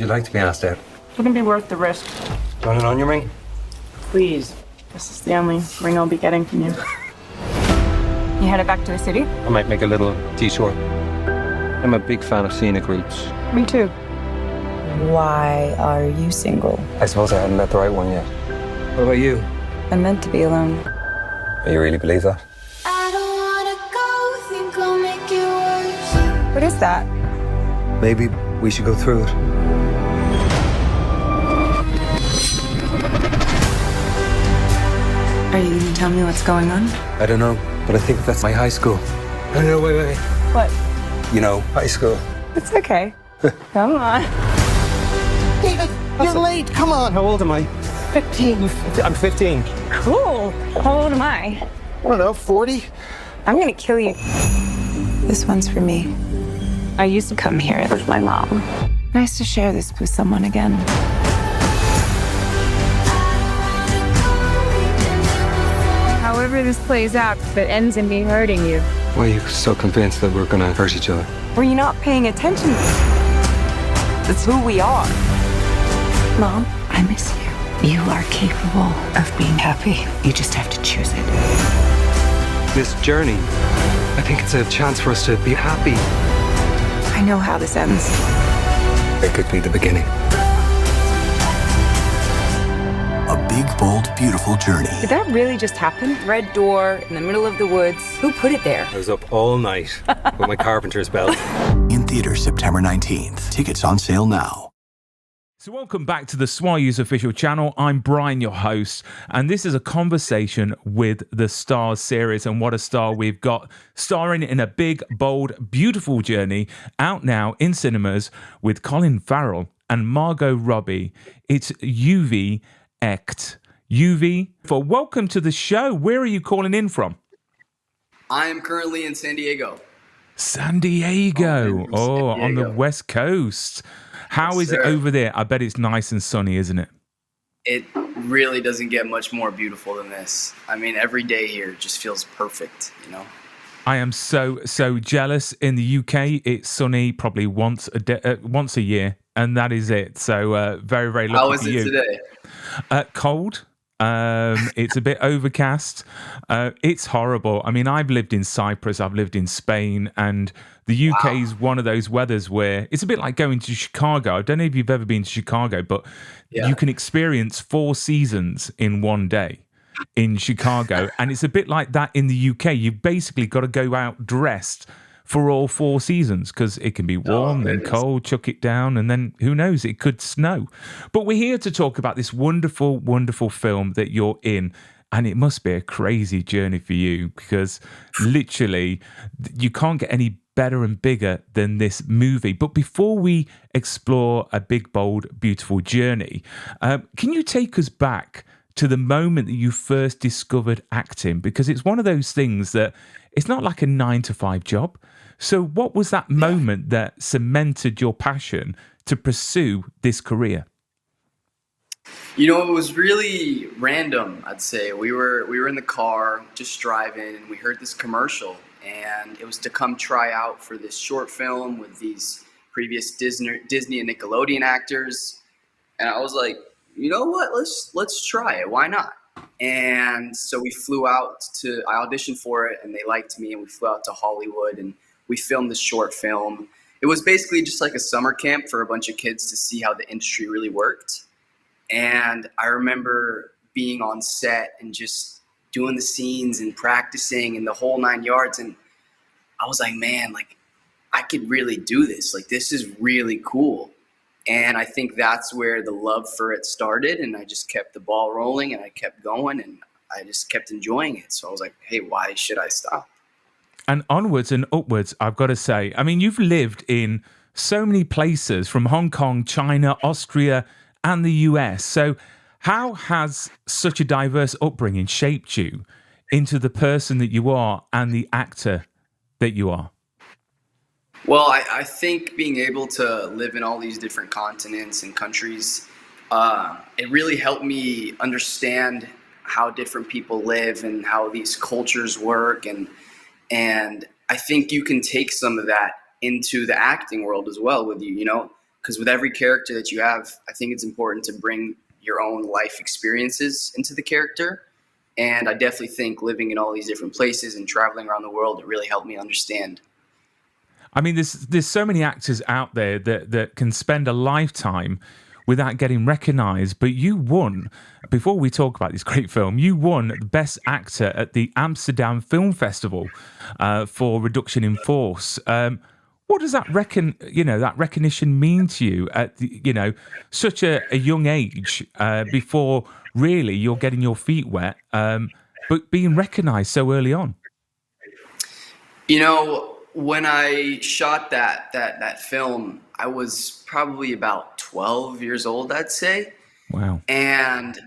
you like to be asked out? Wouldn't be worth the risk. Do you want an onion ring? Please. This is the only ring I'll be getting from you. You headed back to the city? I might make a little detour. I'm a big fan of scenic routes. Me too. Why are you single? I suppose I hadn't met the right one yet. What about you? I'm meant to be alone. You really believe that? I don't wanna go, think I'll make it worse. What is that? Maybe we should go through it. Are you gonna tell me what's going on? I don't know, but I think that's my high school. No, wait. What? You know, high school. It's okay. Come on. David, you're late. Come on. How old am I? 15. I'm 15. Cool. How old am I? I don't know, 40? I'm gonna kill you. This one's for me. I used to come here with my mom. Nice to share this with someone again. However this plays out, if it ends in me hurting you. Why are you so convinced that we're gonna hurt each other? Were you not paying attention? That's who we are. Mom, I miss you. You are capable of being happy. You just have to choose it. This journey, I think it's a chance for us to be happy. I know how this ends. It could be the beginning. A big, bold, beautiful journey. Did that really just happen? Red door in the middle of the woods. Who put it there? I was up all night with my carpenter's belt. In theaters September 19th. Tickets on sale now. So welcome back to the SWAU's official channel. I'm Bryan, your host, and this is a conversation with the Stars series, and what a star we've got starring in a big, bold, beautiful journey out now in cinemas with Colin Farrell and Margot Robbie. It's Yuvi Hecht. Yuvi, welcome to the show. Where are you calling in from? I am currently in San Diego. San Diego. Oh, on the West Coast. How is it over there? I bet it's nice and sunny, isn't it? It really doesn't get much more beautiful than this. I mean, every day here just feels perfect, you know? I am so jealous. In the UK, it's sunny probably once a year, and that is it. So very, very lucky. How is for it you. today? Cold. It's a bit overcast. It's horrible. I mean, I've lived in Cyprus, I've lived in Spain, and the UK is one of those weathers where it's a bit like going to Chicago. I don't know if you've ever been to Chicago, but you can experience 4 seasons in one day in Chicago. And it's a bit like that in the UK. You've basically got to go out dressed for all 4 seasons, because it can be warm, then cold, chuck it down, and then who knows, it could snow. But we're here to talk about this wonderful, wonderful film that you're in. And it must be a crazy journey for you, because literally you can't get any better and bigger than this movie. But before we explore a big, bold, beautiful journey, can you take us back to the moment that you first discovered acting? Because it's one of those things that it's not like a 9-to-5 job. So what was that moment that cemented your passion to pursue this career? You know, it was really random, I'd say. We were in the car just driving, and we heard this commercial, and it was to come try out for this short film with these previous Disney and Nickelodeon actors. And I was like, you know what, let's try it. Why not? And so we flew out I auditioned for it, and they liked me, and we flew out to Hollywood, and we filmed this short film. It was basically just like a summer camp for a bunch of kids to see how the industry really worked. And I remember being on set and just doing the scenes and practicing and the whole 9 yards. And I was like, man, like, I could really do this. Like, this is really cool. And I think that's where the love for it started. And I just kept the ball rolling, and I kept going, and I just kept enjoying it. So I was like, hey, why should I stop? And onwards and upwards, I've got to say, I mean, you've lived in so many places, from Hong Kong, China, Austria, and the US. So how has such a diverse upbringing shaped you into the person that you are and the actor that you are? Well, I think being able to live in all these different continents and countries, it really helped me understand how different people live and how these cultures work. And I think you can take some of that into the acting world as well with you, you know, because with every character that you have, I think it's important to bring your own life experiences into the character. And I definitely think living in all these different places and traveling around the world, it really helped me understand. I mean, there's so many actors out there that can spend a lifetime without getting recognised. But you won, before we talk about this great film, you won Best Actor at the Amsterdam Film Festival for Reduction in Force. What does that recognition mean to you at such a young age, before really you're getting your feet wet, but being recognised so early on? When I shot that film, I was probably about 12 years old, I'd say. Wow. And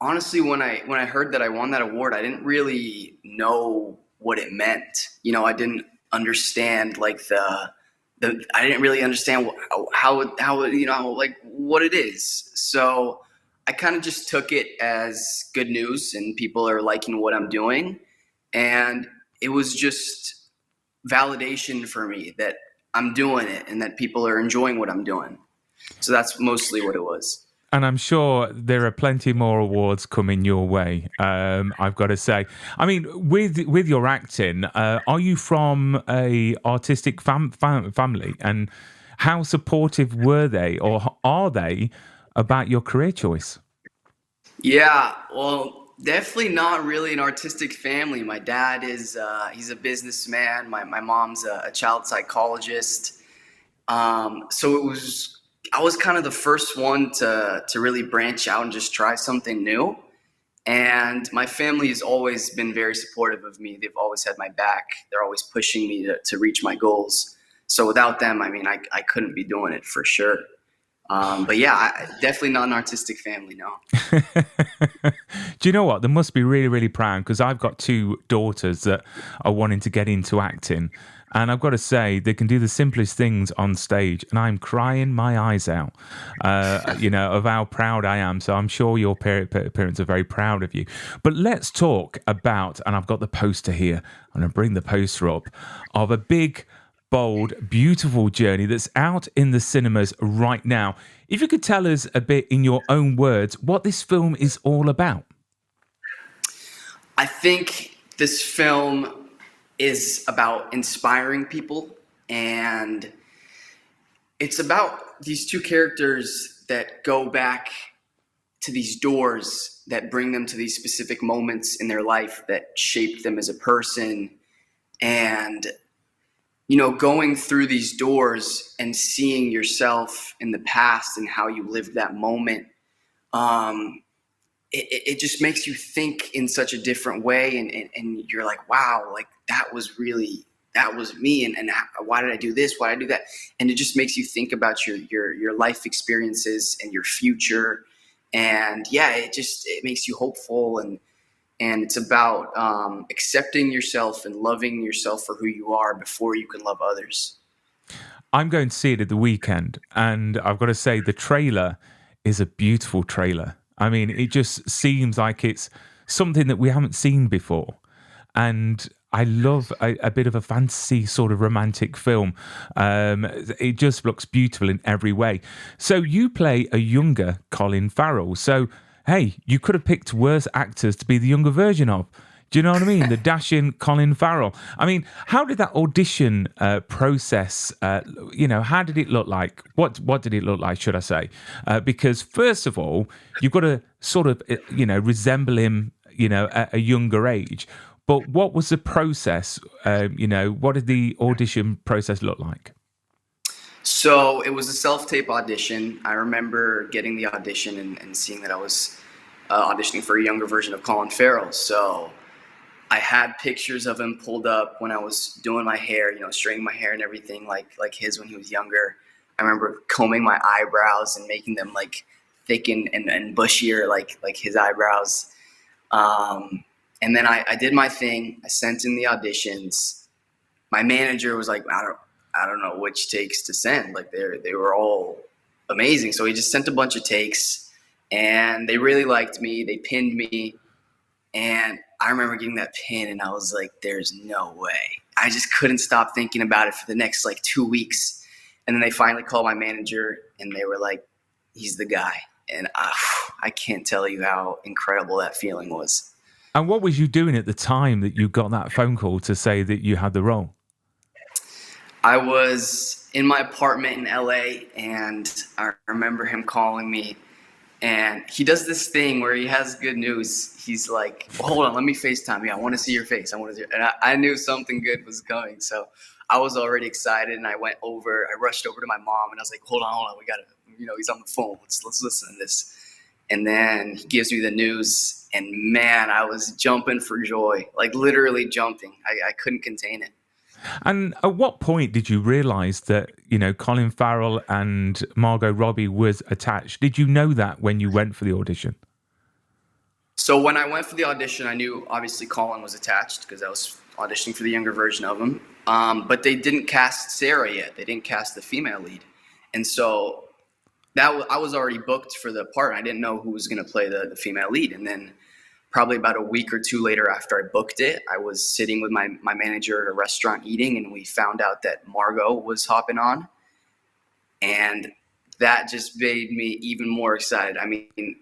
honestly, when I heard that I won that award, I didn't really know what it meant. I didn't understand I didn't really understand how like what it is. So I kind of just took it as good news and people are liking what I'm doing. And it was just validation for me that I'm doing it and that people are enjoying what I'm doing. So that's mostly what it was. And I'm sure there are plenty more awards coming your way, I've got to say. I mean, with your acting, are you from a artistic family? And how supportive were they, or are they, about your career choice? Yeah, well, definitely not really an artistic family. My dad is he's a businessman. My mom's a child psychologist. So I was kind of the first one to really branch out and just try something new. And my family has always been very supportive of me. They've always had my back. They're always pushing me to reach my goals. So without them, I mean, I couldn't be doing it for sure. But yeah, definitely not an artistic family, no. Do you know what? They must be really, really proud, because I've got two daughters that are wanting to get into acting. And I've got to say, they can do the simplest things on stage, and I'm crying my eyes out, of how proud I am. So I'm sure your parents are very proud of you. But let's talk about, and I've got the poster here, I'm going to bring the poster up, of a big, bold, beautiful journey that's out in the cinemas right now. If you could tell us a bit in your own words what this film is all about. I think this film is about inspiring people, and it's about these two characters that go back to these doors that bring them to these specific moments in their life that shaped them as a person. And going through these doors and seeing yourself in the past and how you lived that moment, it just makes you think in such a different way. And you're like, wow, like that was me. And why did I do this? Why did I do that? And it just makes you think about your life experiences and your future. And yeah, it makes you hopeful. And it's about accepting yourself and loving yourself for who you are before you can love others. I'm going to see it at the weekend, and I've got to say the trailer is a beautiful trailer. I mean, it just seems like it's something that we haven't seen before. And I love a bit of a fantasy sort of romantic film. It just looks beautiful in every way. So you play a younger Colin Farrell. So, hey, you could have picked worse actors to be the younger version of. Do you know what I mean? The dashing Colin Farrell. I mean, how did that audition process, how did it look like? What did it look like, should I say? Because first of all, you've got to sort of, resemble him, at a younger age. But what was the process? What did the audition process look like? So it was a self-tape audition. I remember getting the audition and seeing that I was auditioning for a younger version of Colin Farrell. So I had pictures of him pulled up when I was doing my hair, straightening my hair and everything like his when he was younger. I remember combing my eyebrows and making them like thick and bushier like his eyebrows. And then I did my thing. I sent in the auditions. My manager was like, I don't know which takes to send. Like they were all amazing. So he just sent a bunch of takes, and they really liked me. They pinned me, and I remember getting that pin, and I was like, "There's no way." I just couldn't stop thinking about it for the next 2 weeks. And then they finally called my manager, and they were like, he's the guy. And I can't tell you how incredible that feeling was. And what was you doing at the time that you got that phone call to say that you had the role? I was in my apartment in LA, and I remember him calling me, and he does this thing where he has good news. He's like, hold on, let me FaceTime you. I want to see your face. And I knew something good was coming. So I was already excited, and I rushed over to my mom, and I was like, hold on. We got to, he's on the phone. Let's listen to this. And then he gives me the news, and man, I was jumping for joy, like literally jumping. I couldn't contain it. And at what point did you realize that, Colin Farrell and Margot Robbie was attached? Did you know that when you went for the audition? So when I went for the audition, I knew obviously Colin was attached because I was auditioning for the younger version of him. But they didn't cast Sarah yet. They didn't cast the female lead. And so I was already booked for the part. I didn't know who was going to play the female lead. And then probably about a week or two later after I booked it, I was sitting with my manager at a restaurant eating, and we found out that Margot was hopping on. And that just made me even more excited. I mean,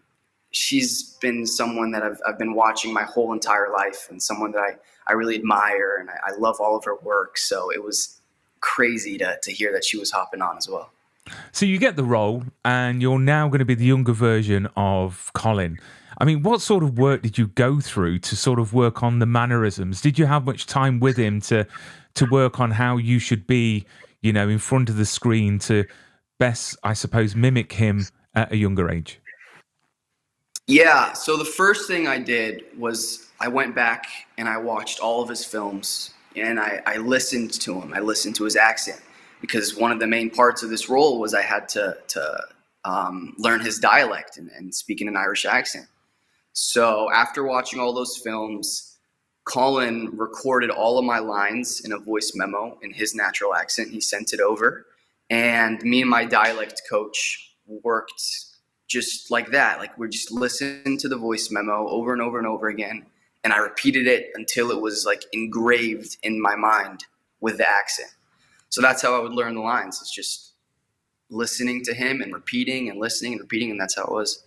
she's been someone that I've been watching my whole entire life, and someone that I really admire, and I love all of her work. So it was crazy to hear that she was hopping on as well. So you get the role, and you're now going to be the younger version of Colin. I mean, what sort of work did you go through to sort of work on the mannerisms? Did you have much time with him to work on how you should be, in front of the screen to best, I suppose, mimic him at a younger age? Yeah. So the first thing I did was I went back and I watched all of his films, and I listened to him. I listened to his accent, because one of the main parts of this role was I had to learn his dialect and speak in an Irish accent. So after watching all those films, Colin recorded all of my lines in a voice memo in his natural accent. He sent it over, and me and my dialect coach worked just like that. Like, we just listened to the voice memo over and over and over again, and I repeated it until it was like engraved in my mind with the accent. So that's how I would learn the lines. It's just listening to him and repeating and listening and repeating, and that's how it was.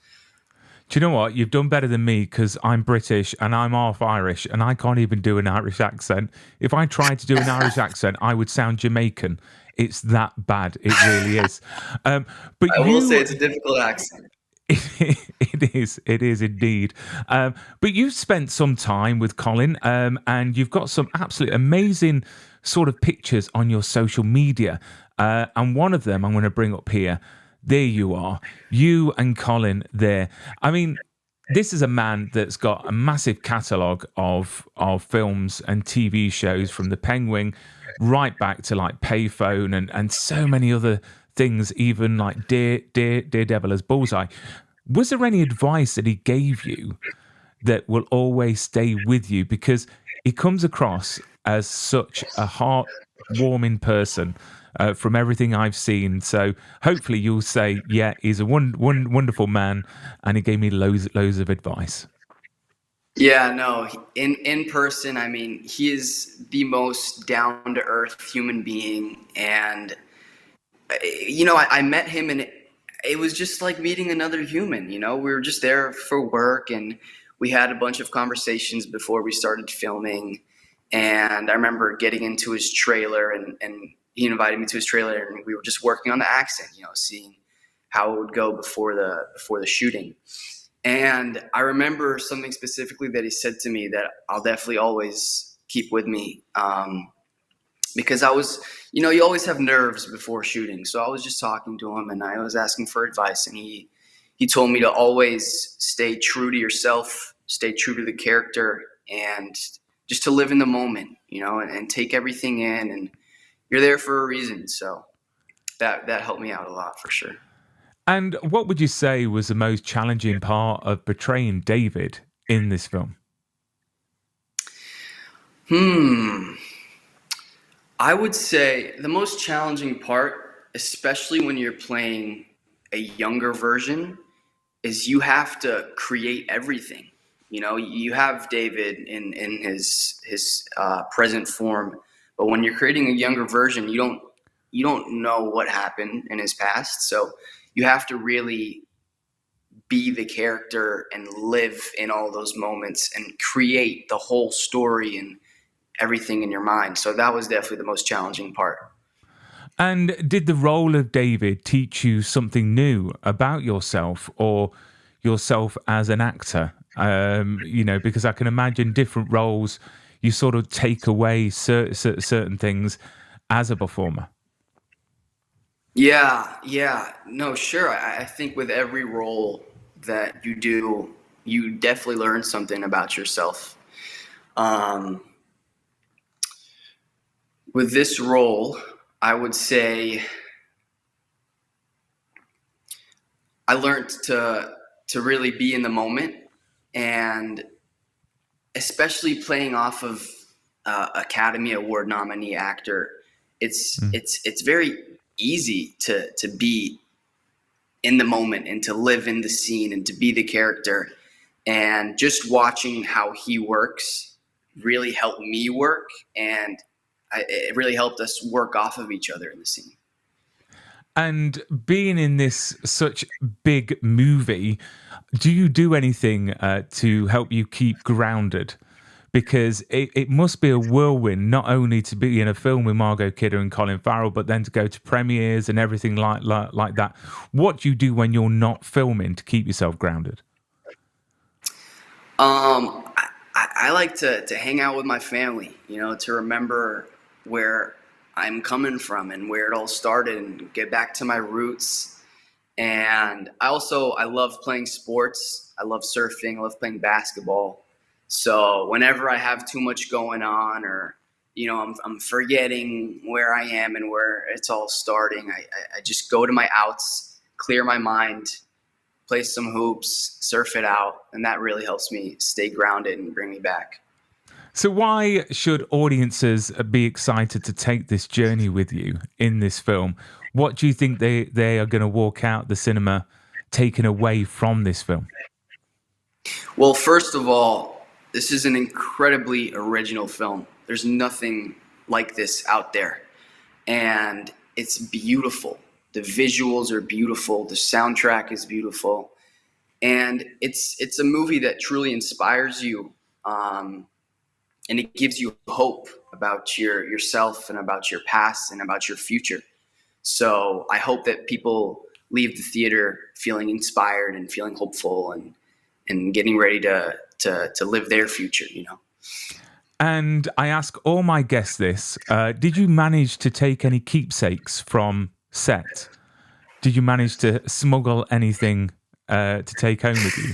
Do you know what? You've done better than me, because I'm British and I'm half Irish, and I can't even do an Irish accent. If I tried to do an Irish accent, I would sound Jamaican. It's that bad. It really is. But I will say it's a difficult accent. It is indeed. But you've spent some time with Colin, and you've got some absolutely amazing sort of pictures on your social media. And one of them I'm going to bring up here. There you are, you and Colin there. I mean, this is a man that's got a massive catalogue of films and TV shows, from The Penguin right back to like Payphone and so many other things, even like Daredevil as Bullseye. Was there any advice that he gave you that will always stay with you? Because he comes across as such a heartwarming person. From everything I've seen, so hopefully you'll say, yeah, he's a wonderful man, and he gave me loads of advice. Yeah, no, in person, I mean, he is the most down to earth human being, and I met him, and it was just like meeting another human. We were just there for work, and we had a bunch of conversations before we started filming, and I remember getting into his trailer, and he invited me to his trailer, and we were just working on the accent, seeing how it would go before the shooting. And I remember something specifically that he said to me that I'll definitely always keep with me, because I was, you always have nerves before shooting. So I was just talking to him, and I was asking for advice, and he told me to always stay true to yourself, stay true to the character, and just to live in the moment, and take everything in, and you're there for a reason. So that helped me out a lot, for sure. And what would you say was the most challenging part of portraying David in this film? I would say the most challenging part, especially when you're playing a younger version, is you have to create everything. You have David in his present form, but when you're creating a younger version, you you don't know what happened in his past. So you have to really be the character and live in all those moments and create the whole story and everything in your mind. So that was definitely the most challenging part. And did the role of David teach you something new about yourself or yourself as an actor? Because I can imagine different roles, you sort of take away certain things as a performer. Yeah. No, sure. I think with every role that you do, you definitely learn something about yourself. With this role, I would say I learned to really be in the moment, and especially playing off of Academy Award nominee actor, it's very easy to be in the moment and to live in the scene and to be the character. And just watching how he works really helped me work, and it really helped us work off of each other in the scene. And being in this such big movie, do you do anything to help you keep grounded? Because it must be a whirlwind, not only to be in a film with Margot Kidder and Colin Farrell, but then to go to premieres and everything like that. What do you do when you're not filming to keep yourself grounded? I like to hang out with my family, to remember where I'm coming from and where it all started and get back to my roots. And I love playing sports. I love surfing. I love playing basketball. So whenever I have too much going on, or I'm forgetting where I am and where it's all starting, I just go to my outs, clear my mind, play some hoops, surf it out, and that really helps me stay grounded and bring me back. So why should audiences be excited to take this journey with you in this film? What do you think they are going to walk out the cinema taken away from this film? Well, first of all, this is an incredibly original film. There's nothing like this out there. And it's beautiful. The visuals are beautiful. The soundtrack is beautiful. And it's a movie that truly inspires you. And it gives you hope about yourself and about your past and about your future. So I hope that people leave the theater feeling inspired and feeling hopeful and getting ready to live their future, And I ask all my guests this, did you manage to take any keepsakes from set? Did you manage to smuggle anything to take home with you?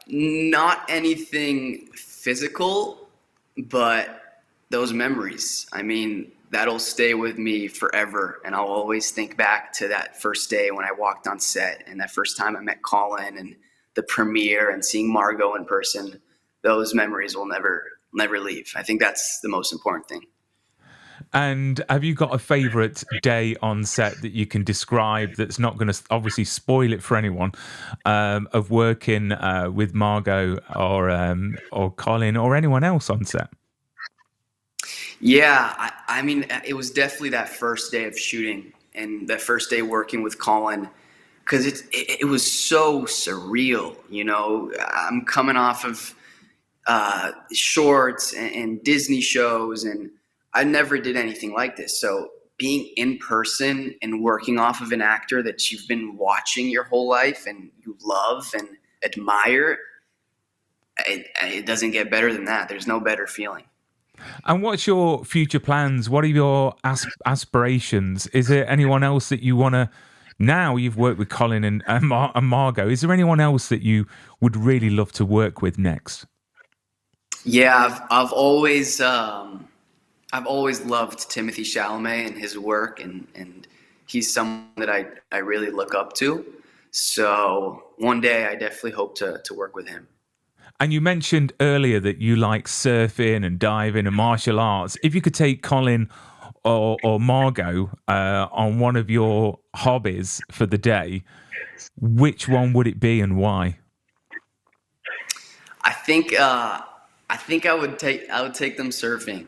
Not anything physical, but those memories. I mean, that'll stay with me forever. And I'll always think back to that first day when I walked on set and that first time I met Colin and the premiere and seeing Margot in person. Those memories will never leave. I think that's the most important thing. And have you got a favourite day on set that you can describe that's not going to obviously spoil it for anyone, of working with Margot or Colin or anyone else on set? Yeah, I mean, it was definitely that first day of shooting and that first day working with Colin, because it was so surreal. I'm coming off of shorts and Disney shows, and I never did anything like this. So being in person and working off of an actor that you've been watching your whole life and you love and admire, it doesn't get better than that. There's no better feeling. And what's your future plans? What are your aspirations? Is there anyone else that you want to... Now you've worked with Colin and Margot. Is there anyone else that you would really love to work with next? Yeah, I've always loved Timothée Chalamet and his work, and he's someone that I really look up to. So one day I definitely hope to work with him. And you mentioned earlier that you like surfing and diving and martial arts. If you could take Colin or Margot on one of your hobbies for the day, which one would it be and why? I think I would take them surfing.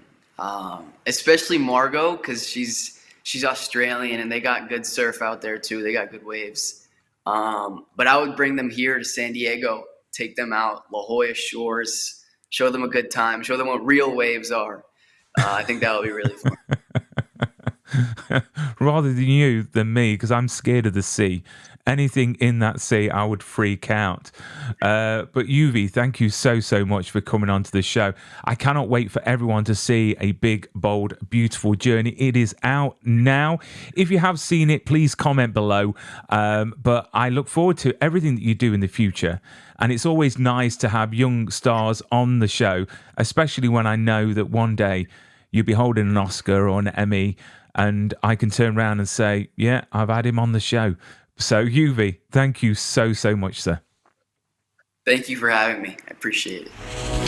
especially Margot, because she's Australian and they got good surf out there too. They got good waves. But I would bring them here to San Diego, take them out La Jolla Shores, show them a good time, show them what real waves are. I think that would be really fun. Rather than you than me, because I'm scared of the sea. Anything in that sea, I would freak out. But Yuvi, thank you so much for coming on to the show. I cannot wait for everyone to see A Big, Bold, Beautiful Journey. It is out now. If you have seen it, please comment below. But I look forward to everything that you do in the future. And it's always nice to have young stars on the show, especially when I know that one day you'll be holding an Oscar or an Emmy, and I can turn around and say, yeah, I've had him on the show. So, Yuvi, thank you so much, sir. Thank you for having me. I appreciate it.